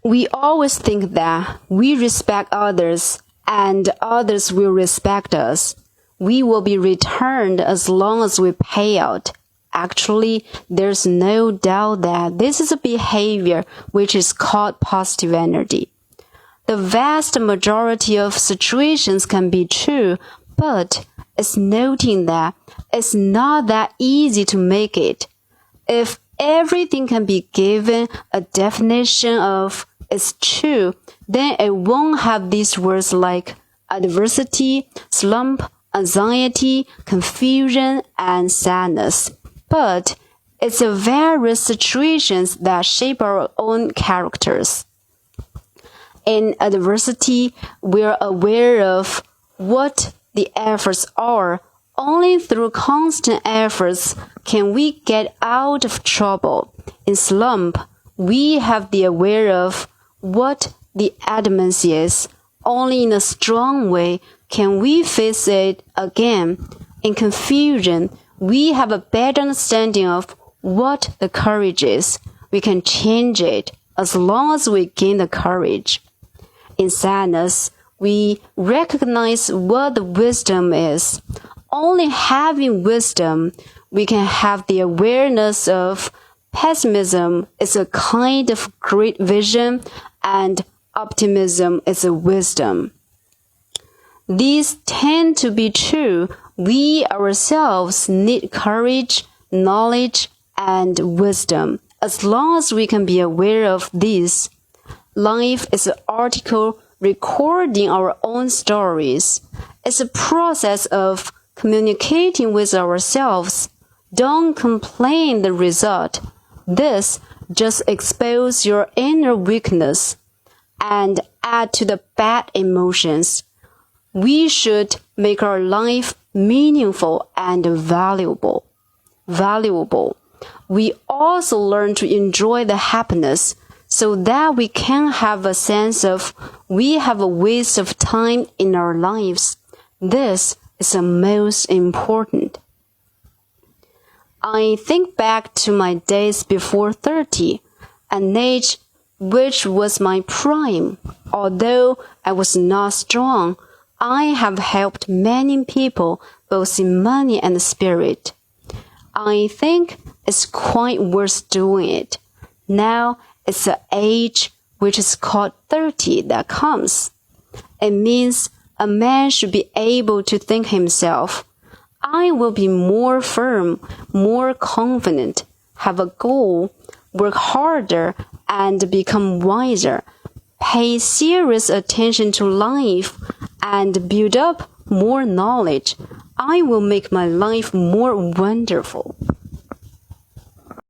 We always think that we respect others and others will respect us. We will be returned as long as we pay out. Actually, there's no doubt that this is a behavior which is called positive energy. The vast majority of situations can be true, but it's noting that it's not that easy to make it. If everything can be given a definition of it's true, then it won't have these words like adversity, slump, anxiety, confusion, and sadness. But it's the various situations that shape our own characters. In adversity, we're aware of what the efforts are. Only through constant efforts can we get out of trouble. In slump, we have the aware of what the adamancy is. Only in a strong way can we face it again. In confusion, we have a better understanding of what the courage is. We can change it as long as we gain the courage. In sadness, we recognize what the wisdom is. Only having wisdom, we can have the awareness of pessimism is a kind of great vision and optimism is a wisdom. These tend to be true. We ourselves need courage, knowledge, and wisdom. As long as we can be aware of these, life is an article recording our own stories. It's a process of communicating with ourselves. Don't complain the result. This just exposes your inner weakness and add to the bad emotions. We should make our life meaningful and valuable. We also learn to enjoy the happiness so that we can have a sense of we have a waste of time in our lives. This is the most important. I think back to my days before 30, an age which was my prime. Although I was not strong, I have helped many people both in money and spirit. I think it's quite worth doing it. Now it's the age which is called 30 that comes. It means a man should be able to think himself, I will be more firm, more confident, have a goal, work harder, and become wiser, pay serious attention to life, and build up more knowledge. I will make my life more wonderful.